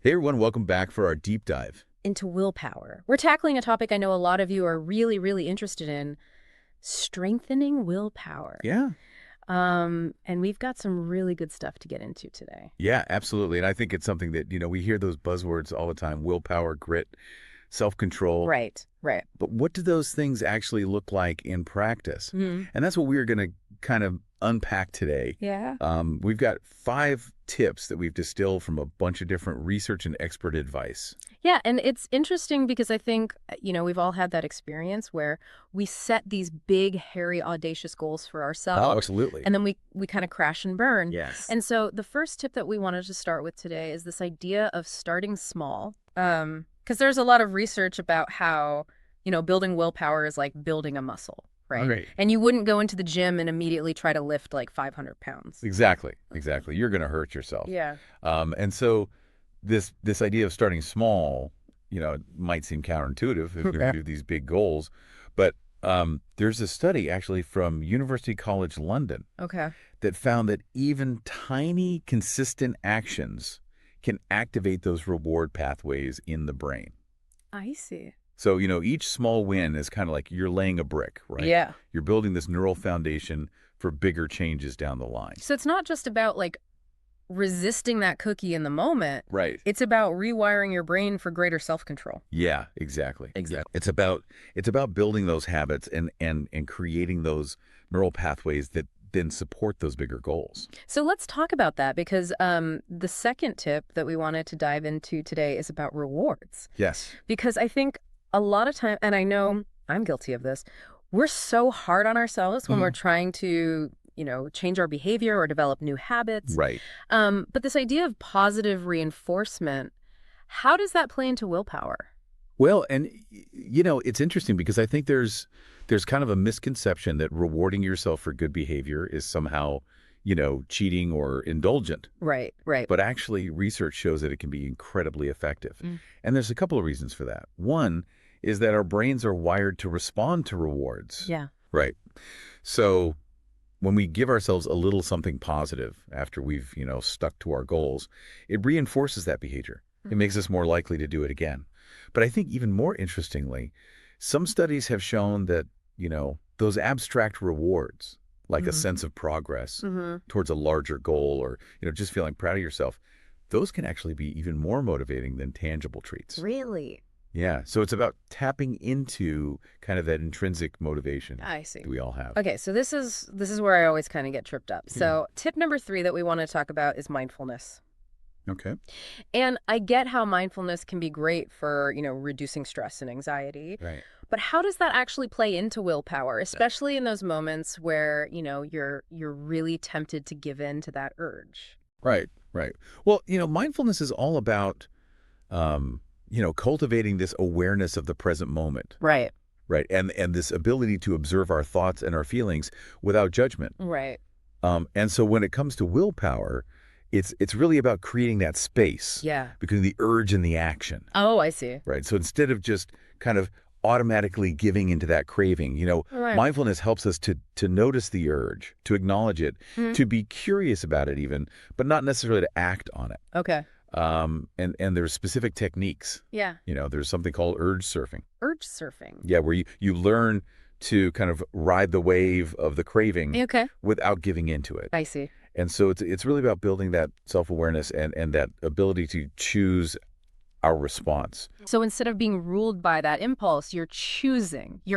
Hey everyone, welcome back for our deep dive. Into willpower. We're tackling a topic I know a lot of you are really, really interested in, strengthening willpower. Yeah. And we've got some really good stuff to get into today. Yeah, absolutely. And I think it's something that, we hear those buzzwords all the time, willpower, grit, self-control. Right, right. But what do those things actually look like in practice? Hmm. And that's what we're going to kind of unpack today. Yeah. We've got 5 tips that we've distilled from a bunch of different research and expert advice. Yeah, and it's interesting because I think, we've all had that experience where we set these big, hairy, audacious goals for Oh, ourselves, absolutely. and then we kind of crash and burn. Yes. And so the first tip that we wanted to start with today is this idea of starting small. Because there's a lot of research about how, building willpower is like building a muscle, right? Right. And you wouldn't go into the gym and immediately try to lift like 500 pounds. Exactly. Exactly. You're going to hurt yourself. Yeah. And so this idea of starting small, it might seem counterintuitive if you do these big goals, but there's a study actually from University College London Okay. that found that even tiny, consistent actions can activate those reward pathways in the brain. I see. So, each small win is kind of like you're laying a brick, right? Yeah. You're building this neural foundation for bigger changes down the line. So it's not just about like resisting that cookie in the moment. Right. It's about rewiring your brain for greater self-control. Yeah, exactly. Exactly. It's about building those habits and creating those neural pathways that then support those bigger goals. So let's talk about that because the second tip that we wanted to dive into today is about rewards. Yes. Because I think a lot of time, and I know I'm guilty of this, we're so hard on ourselves when we're trying to, change our behavior or develop new habits. Right. But this idea of positive reinforcement, how does that play into willpower? Well, and it's interesting because I think there's kind of a misconception that rewarding yourself for good behavior is somehow, cheating or indulgent. Right, right. But actually, research shows that it can be incredibly effective. Mm. And there's a couple of reasons for that. One is that our brains are wired to respond to rewards. Yeah. Right. So when we give ourselves a little something positive after we've, stuck to our goals, it reinforces that behavior. It makes us more likely to do it again. But I think even more interestingly, some studies have shown that, those abstract rewards, like a sense of progress towards a larger goal or, just feeling proud of yourself, those can actually be even more motivating than tangible treats. Really? Yeah. So it's about tapping into kind of that intrinsic motivation I see. that we all have. Okay, so this is where I always kind of get tripped up. So tip number 3 that we want to talk about is mindfulness. Okay. And I get how mindfulness can be great for, reducing stress and anxiety. Right. But how does that actually play into willpower, especially in those moments where, you're really tempted to give in to that urge? Right. Right. Well, mindfulness is all about, cultivating this awareness of the present moment. Right. Right. And this ability to observe our thoughts and our feelings without judgment. Right. And so when it comes to willpower, it's really about creating that space Yeah. between the urge and the action. Oh, I see. Right. So instead of just kind of automatically giving into that craving, Right. mindfulness helps us to notice the urge, to acknowledge it, to be curious about it even, but not necessarily to act on it. Okay. And there's specific techniques. Yeah. There's something called urge surfing. Urge surfing. Yeah, where you learn to kind of ride the wave of the craving Okay. without giving into it. I see. And so it's really about building that self-awareness and that ability to choose our response. So instead of being ruled by that impulse, you're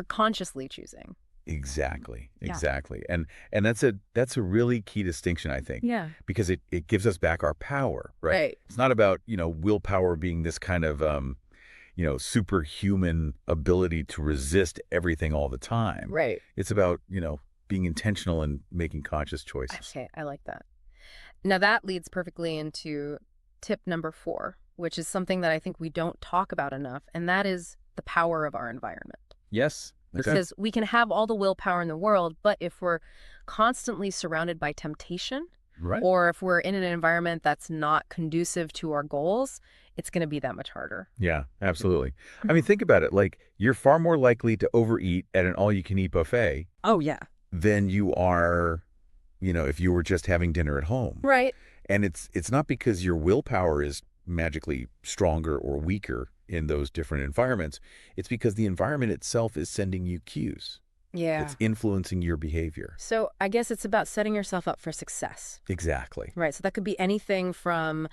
consciously choosing. Exactly. Yeah. Exactly. And that's a really key distinction, I think. Yeah. Because it gives us back our power, right? Right. It's not about, willpower being this kind of superhuman ability to resist everything all the time. Right. It's about, being intentional and making conscious choices. Okay, I like that. Now that leads perfectly into tip number 4, which is something that I think we don't talk about enough, and that is the power of our environment. Yes. Okay. Because we can have all the willpower in the world, but if we're constantly surrounded by temptation, Right. or if we're in an environment that's not conducive to our goals, it's going to be that much harder. Yeah, absolutely. I mean, think about it. Like, you're far more likely to overeat at an all-you-can-eat buffet Oh, yeah. than you are, if you were just having dinner at home. Right. And it's not because your willpower is magically stronger or weaker in those different environments. It's because the environment itself is sending you cues. Yeah. It's influencing your behavior. So I guess it's about setting yourself up for success. Exactly. Right. So that could be anything from,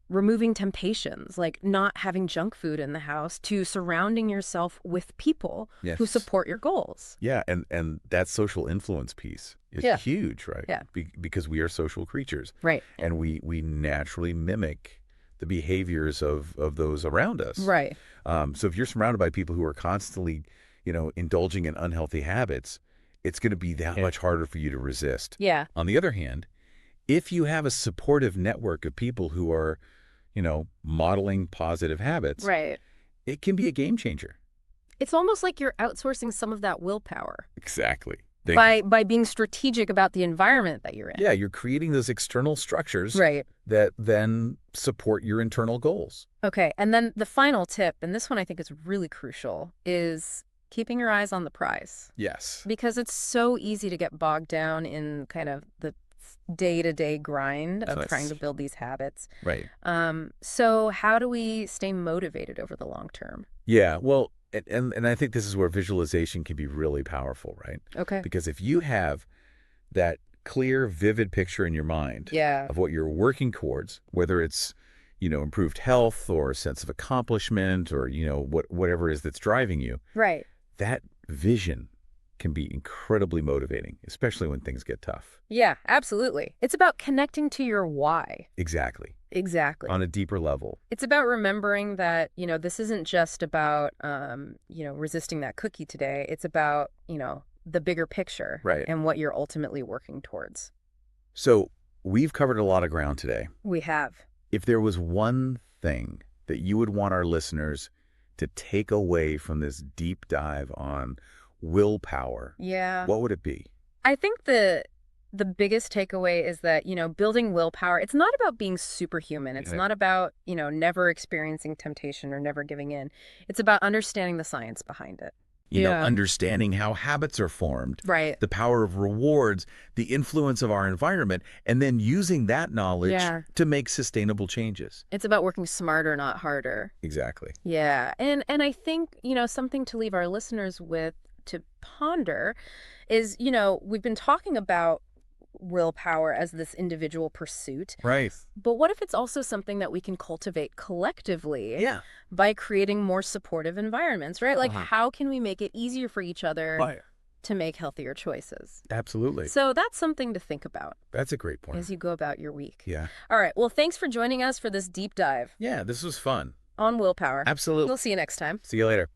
removing temptations, like not having junk food in the house, to surrounding yourself with people who Yes. support your goals. Yeah, and that social influence piece is Yeah. huge, right? Yeah. Because we are social creatures, Right. and we naturally mimic the behaviors of those around us. Right. So if you're surrounded by people who are constantly, indulging in unhealthy habits, it's going to be that much harder for you to resist. Yeah. On the other hand, if you have a supportive network of people who are, modeling positive habits, Right. it can be a game changer. It's almost like you're outsourcing some of that willpower Exactly. by being strategic about the environment that you're in. Yeah, you're creating those external structures Right. that then support your internal goals. Okay. And then the final tip, and this one I think is really crucial, is keeping your eyes on the prize. Yes. Because it's so easy to get bogged down in kind of the day-to-day grind of Yes. trying to build these habits. Right. So how do we stay motivated over the long term? Yeah, well, and I think this is where visualization can be really powerful, right? Okay. Because if you have that clear, vivid picture in your mind Yeah. of what you're working towards, whether it's, improved health or a sense of accomplishment or, whatever it is that's driving you, Right. that vision can be incredibly motivating, especially when things get tough. Yeah, absolutely. It's about connecting to your why. Exactly. Exactly. On a deeper level. It's about remembering that, this isn't just about, resisting that cookie today. It's about, the bigger picture. Right. And what you're ultimately working towards. So we've covered a lot of ground today. We have. If there was one thing that you would want our listeners to take away from this deep dive on willpower, Yeah. what would it be? I think the biggest takeaway is that, building willpower, it's not about being superhuman. It's Yeah. not about, never experiencing temptation or never giving in. It's about understanding the science behind it. Understanding how habits are formed, Right. the power of rewards, the influence of our environment, and then using that knowledge Yeah. to make sustainable changes. It's about working smarter, not harder. Exactly. Yeah. And I think, something to leave our listeners with to ponder is, we've been talking about willpower as this individual pursuit. Right. But what if it's also something that we can cultivate collectively Yeah. by creating more supportive environments, right? Like, Uh-huh. how can we make it easier for each other Right. to make healthier choices? Absolutely. So that's something to think about That's a great point. as you go about your week. Yeah. All right. Well, thanks for joining us for this deep dive Yeah, this was fun. on willpower. Absolutely. We'll see you next time. See you later.